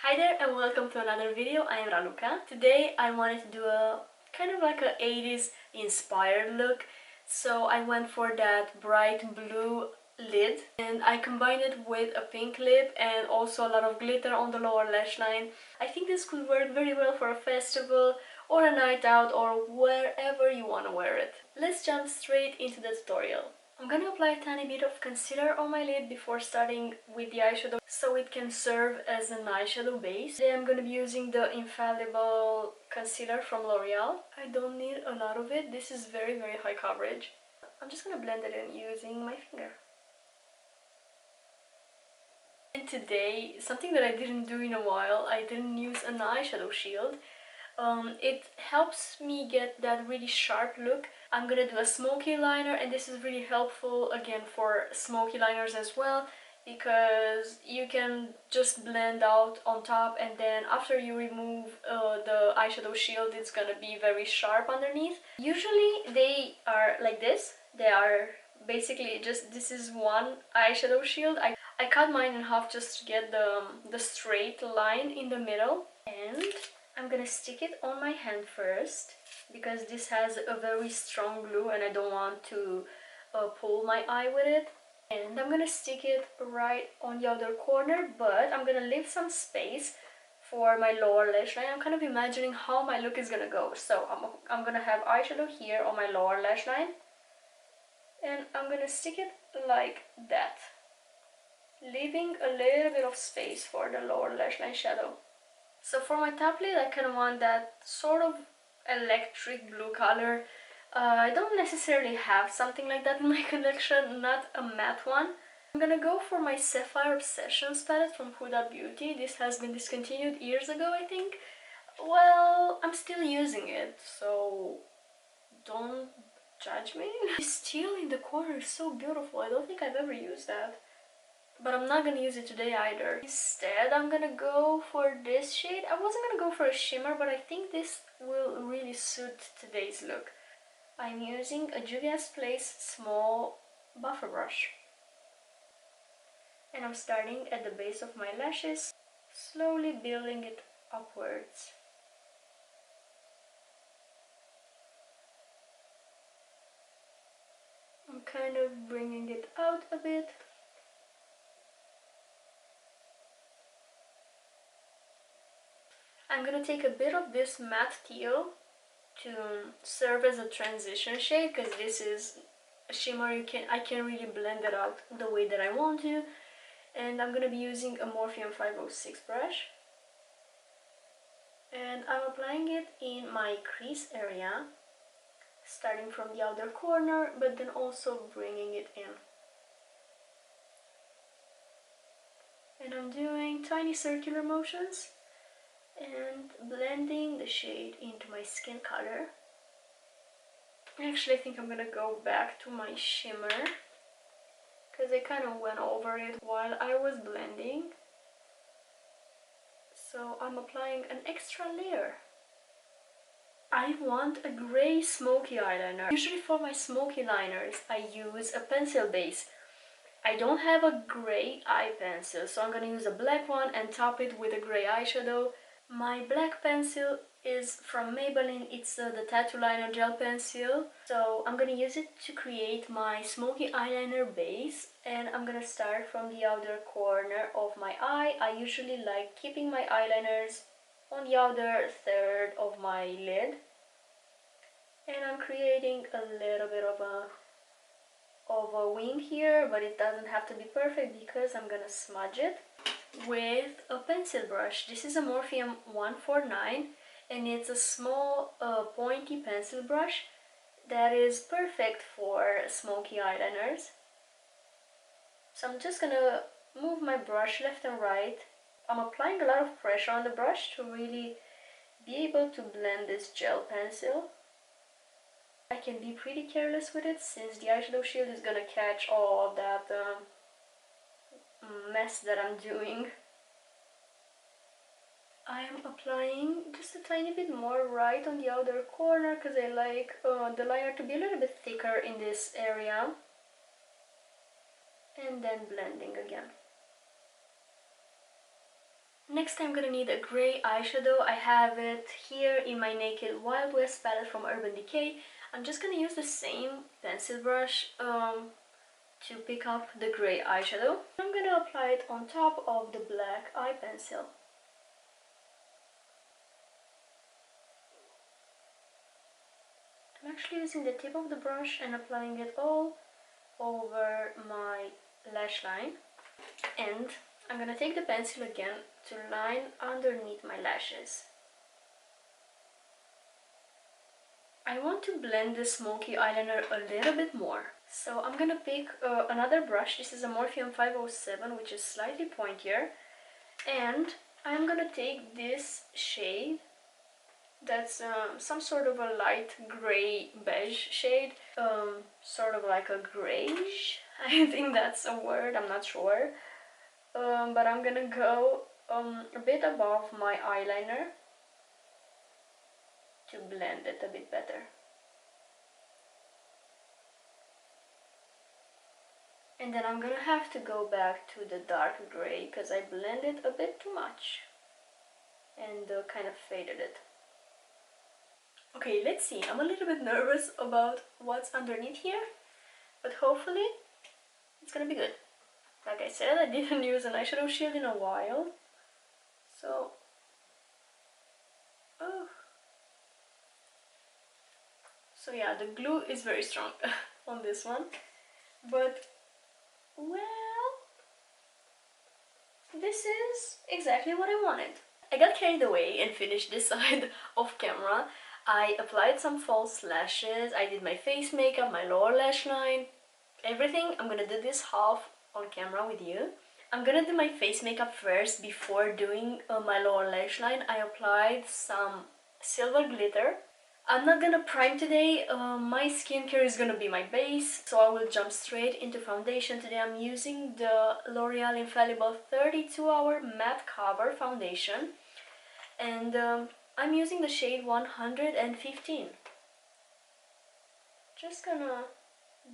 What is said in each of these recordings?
Hi there and welcome to another video. I am Raluca. Today I wanted to do a kind of like a 80s inspired look. So I went for that bright blue lid and I combined it with a pink lip and also a lot of glitter on the lower lash line. I think this could work very well for a festival or a night out or wherever you want to wear it. Let's jump straight into the tutorial. I'm gonna apply a tiny bit of concealer on my lid before starting with the eyeshadow so it can serve as an eyeshadow base. Today I'm gonna be using the Infallible concealer from L'Oreal. I don't need a lot of it. This is very high coverage. I'm just gonna blend it in using my finger. And today, something that I didn't do in a while, I didn't use an eyeshadow shield. It helps me get that really sharp look. I'm gonna do a smoky liner, and this is really helpful again for smoky liners as well, because you can just blend out on top and then after you remove the eyeshadow shield it's gonna be very sharp underneath. Usually they are like this. They are basically just, this is one eyeshadow shield. I cut mine in half just to get the straight line in the middle, and I'm gonna stick it on my hand first because this has a very strong glue and I don't want to pull my eye with it. And I'm gonna stick it right on the other corner, but I'm gonna leave some space for my lower lash line. I'm kind of imagining how my look is gonna go. So I'm gonna have eyeshadow here on my lower lash line and I'm gonna stick it like that, leaving a little bit of space for the lower lash line shadow. So for my top lid, I kind of want that sort of electric blue color. I don't necessarily have something like that in my collection, not a matte one. I'm gonna go for my Sapphire Obsessions palette from Huda Beauty. This has been discontinued years ago, I think. Well, I'm still using it, so don't judge me. This teal in the corner is so beautiful. I don't think I've ever used that. But I'm not gonna use it today either. Instead, I'm gonna go for this shade. I wasn't gonna go for a shimmer, but I think this will really suit today's look. I'm using a Juvia's Place small buffer brush. And I'm starting at the base of my lashes, slowly building it upwards. I'm kind of bringing it out a bit. I'm gonna take a bit of this matte teal to serve as a transition shade, because this is a shimmer. I can really blend it out the way that I want to. And I'm gonna be using a Morphe 506 brush. And I'm applying it in my crease area, starting from the outer corner, but then also bringing it in. And I'm doing tiny circular motions and blending the shade into my skin color. Actually, I think I'm gonna go back to my shimmer because I kind of went over it while I was blending. So I'm applying an extra layer. I want a gray smoky eyeliner. Usually for my smoky liners I use a pencil base. I don't have a gray eye pencil, so I'm gonna use a black one and top it with a gray eyeshadow. My black pencil is from Maybelline. It's the Tattoo Liner Gel Pencil. So I'm gonna use it to create my smoky eyeliner base. And I'm gonna start from the outer corner of my eye. I usually like keeping my eyeliners on the outer third of my lid. And I'm creating a little bit of a wing here, but it doesn't have to be perfect because I'm gonna smudge it with a pencil brush. This is a Morphe 149 and it's a small pointy pencil brush that is perfect for smoky eyeliners. So I'm just gonna move my brush left and right. I'm applying a lot of pressure on the brush to really be able to blend this gel pencil. I can be pretty careless with it since the eyeshadow shield is gonna catch all of that mess that I'm doing. I am applying just a tiny bit more right on the outer corner because I like the liner to be a little bit thicker in this area. And then blending again. Next I'm gonna need a grey eyeshadow. I have it here in my Naked Wild West palette from Urban Decay. I'm just gonna use the same pencil brush to pick up the grey eyeshadow. I'm gonna apply it on top of the black eye pencil. I'm actually using the tip of the brush and applying it all over my lash line. And I'm gonna take the pencil again to line underneath my lashes. I want to blend the smoky eyeliner a little bit more. So I'm gonna pick another brush. This is a Morphe 507, which is slightly pointier. And I'm gonna take this shade that's some sort of a light gray beige shade, sort of like a grayish. I think that's a word, I'm not sure. But I'm gonna go a bit above my eyeliner to blend it a bit better. And then I'm gonna have to go back to the dark gray because I blended a bit too much and kind of faded it. Okay, let's see. I'm a little bit nervous about what's underneath here, but hopefully it's gonna be good. Like I said, I didn't use an eyeshadow shield in a while, so yeah, the glue is very strong on this one, but well, this is exactly what I wanted. I got carried away and finished this side off camera. I applied some false lashes, I did my face makeup, my lower lash line, everything. I'm gonna do this half on camera with you. I'm gonna do my face makeup first before doing my lower lash line. I applied some silver glitter. I'm not gonna prime today. My skincare is gonna be my base, so I will jump straight into foundation. Today I'm using the L'Oreal Infallible 32-hour matte cover foundation, and I'm using the shade 115. Just gonna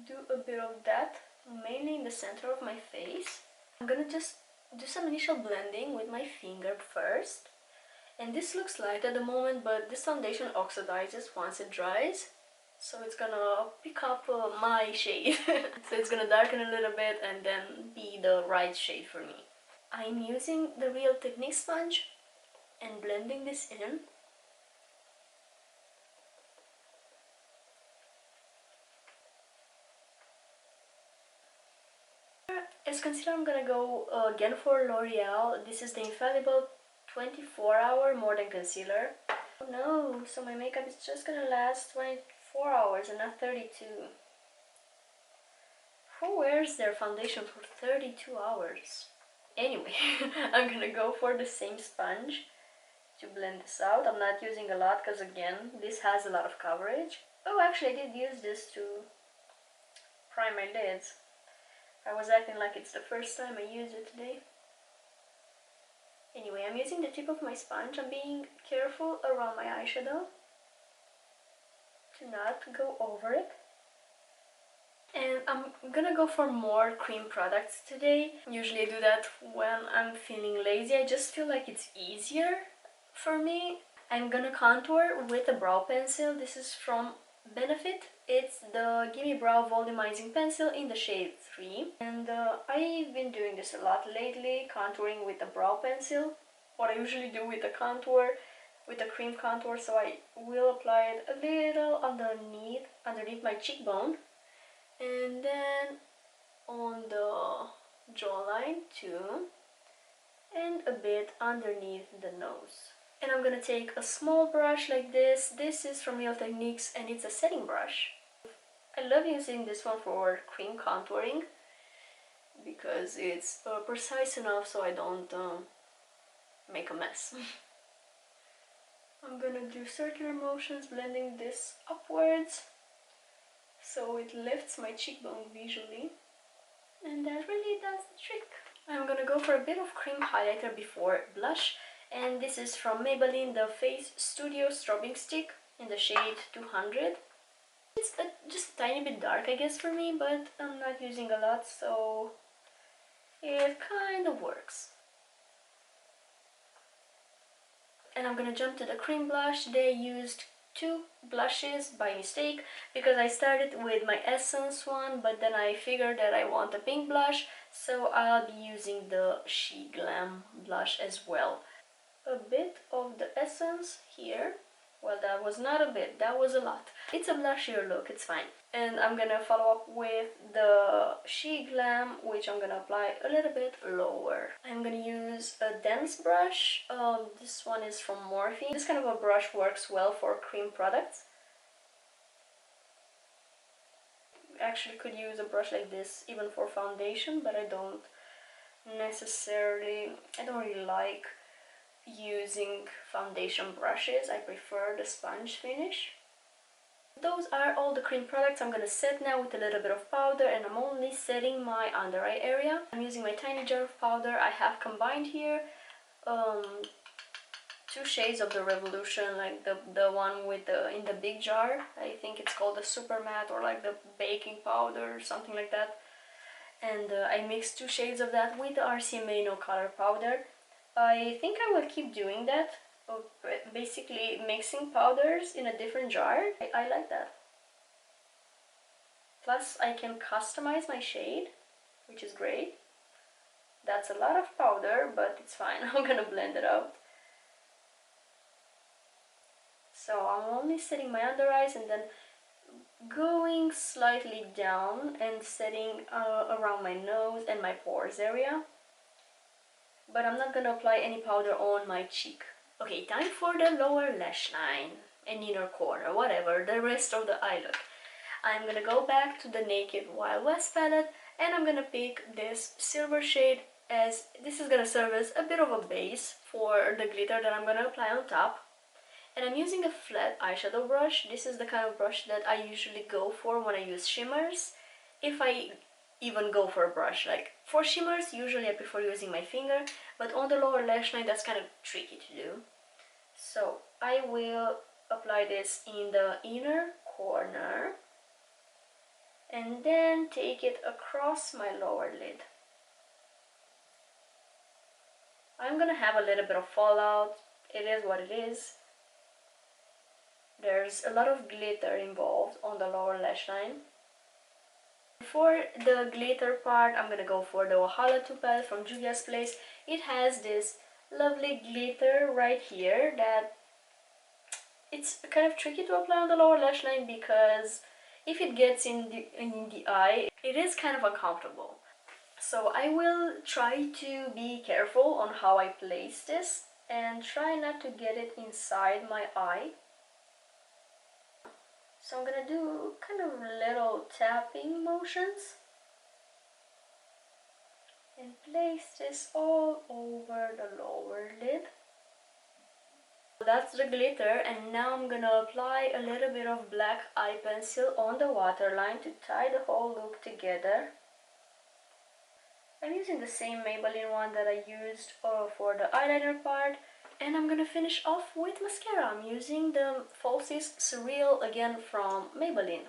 do a bit of that, mainly in the center of my face. I'm gonna just do some initial blending with my finger first. And this looks light at the moment, but this foundation oxidizes once it dries. So it's gonna pick up my shade. So it's gonna darken a little bit and then be the right shade for me. I'm using the Real Technique sponge and blending this in. As concealer, I'm gonna go again for L'Oreal. This is the Infallible 24-hour More Than Concealer. Oh no, so my makeup is just gonna last 24 hours and not 32. Who wears their foundation for 32 hours? Anyway, I'm gonna go for the same sponge to blend this out. I'm not using a lot because again, this has a lot of coverage. Oh, actually I did use this to prime my lids. I was acting like it's the first time I use it today. Anyway, I'm using the tip of my sponge. I'm being careful around my eyeshadow to not go over it. And I'm gonna go for more cream products today. Usually I do that when I'm feeling lazy. I just feel like it's easier for me. I'm gonna contour with a brow pencil. This is from Benefit. It's the Gimme Brow Volumizing Pencil in the shade 3. And I've been doing this a lot lately, contouring with a brow pencil. What I usually do with a contour, with a cream contour, so I will apply it a little underneath my cheekbone. And then on the jawline too, and a bit underneath the nose. And I'm gonna take a small brush like this. This is from Real Techniques and it's a setting brush. I love using this one for cream contouring because it's precise enough so I don't make a mess. I'm gonna do circular motions, blending this upwards so it lifts my cheekbone visually, and that really does the trick. I'm gonna go for a bit of cream highlighter before blush, and this is from Maybelline, the Face Studio Strobing Stick in the shade 200. It's just a tiny bit dark, I guess, for me, but I'm not using a lot, so it kind of works. and I'm gonna jump to the cream blush. Today I used two blushes by mistake because I started with my Essence one, but then I figured that I want a pink blush, so I'll be using the Glam blush as well. A bit of the Essence here. Well, that was not a bit, that was a lot. It's a blushier look, it's fine. And I'm gonna follow up with the Glam, which I'm gonna apply a little bit lower. I'm gonna use a dense brush. This one is from Morphe. This kind of a brush works well for cream products. Actually could use a brush like this even for foundation, but I don't really like using foundation brushes. I prefer the sponge finish. Those are all the cream products. I'm gonna set now with a little bit of powder, and I'm only setting my under eye area. I'm using my tiny jar of powder. I have combined here two shades of the Revolution, like the one with in the big jar. I think it's called the super matte, or like the baking powder or something like that. And I mixed two shades of that with the RCMA no color powder. I think I will keep doing that, basically mixing powders in a different jar. I like that. Plus I can customize my shade, which is great. That's a lot of powder, but it's fine. I'm gonna blend it out. So I'm only setting my under eyes and then going slightly down and setting around my nose and my pores area. But I'm not gonna apply any powder on my cheek. Okay, time for the lower lash line and inner corner, whatever, the rest of the eye look. I'm gonna go back to the Naked Wild West palette, and I'm gonna pick this silver shade, as this is gonna serve as a bit of a base for the glitter that I'm gonna apply on top. And I'm using a flat eyeshadow brush. This is the kind of brush that I usually go for when I use shimmers, if I even go for a brush. Like for shimmers, usually I prefer using my finger, but on the lower lash line that's kind of tricky to do. So I will apply this in the inner corner and then take it across my lower lid. I'm gonna have a little bit of fallout. It is what it is. There's a lot of glitter involved on the lower lash line. For the glitter part, I'm gonna go for the Wahala 2 palette from Juvia's Place. It has this lovely glitter right here that it's kind of tricky to apply on the lower lash line, because if it gets in the eye, it is kind of uncomfortable. So I will try to be careful on how I place this and try not to get it inside my eye. So I'm gonna do kind of little tapping motions and place this all over the lower lid. That's the glitter, and now I'm gonna apply a little bit of black eye pencil on the waterline to tie the whole look together. I'm using the same Maybelline one that I used for the eyeliner part, and I'm gonna finish off with mascara. I'm using the Falsies Surreal, again from Maybelline.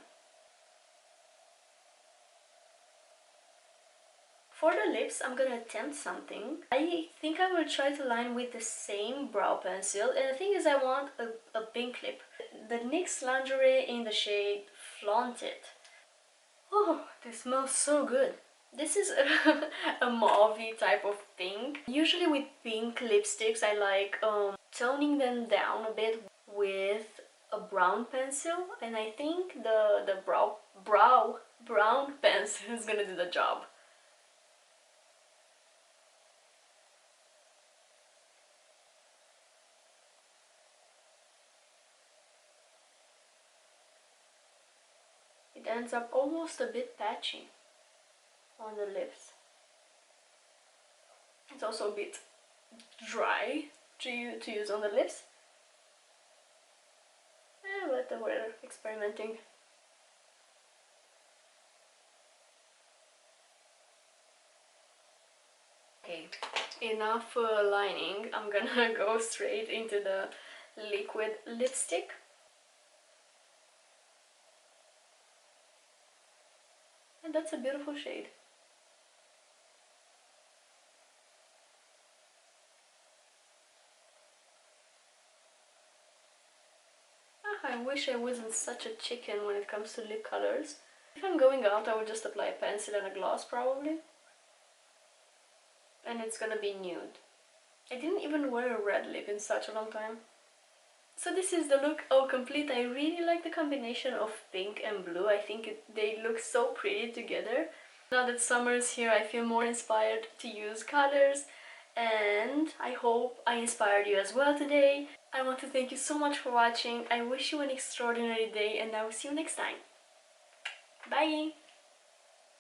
For the lips, I'm gonna attempt something. I think I will try to line with the same brow pencil, and the thing is I want a pink lip. The NYX Lingerie in the shade Flaunt It. Oh, this smells so good. This is a mauve type of pink. Usually with pink lipsticks, I like toning them down a bit with a brown pencil, and I think the brown pencil is gonna do the job. It ends up almost a bit patchy on the lips. It's also a bit dry to use on the lips. But we're experimenting. Okay, enough lining. I'm gonna go straight into the liquid lipstick. And that's a beautiful shade. I wish I wasn't such a chicken when it comes to lip colors. If I'm going out, I would just apply a pencil and a gloss probably. And it's gonna be nude. I didn't even wear a red lip in such a long time. So this is the look all complete. I really like the combination of pink and blue. I think they look so pretty together. Now that summer is here, I feel more inspired to use colors, and I hope I inspired you as well today. I want to thank you so much for watching. I wish you an extraordinary day, and I will see you next time. Bye!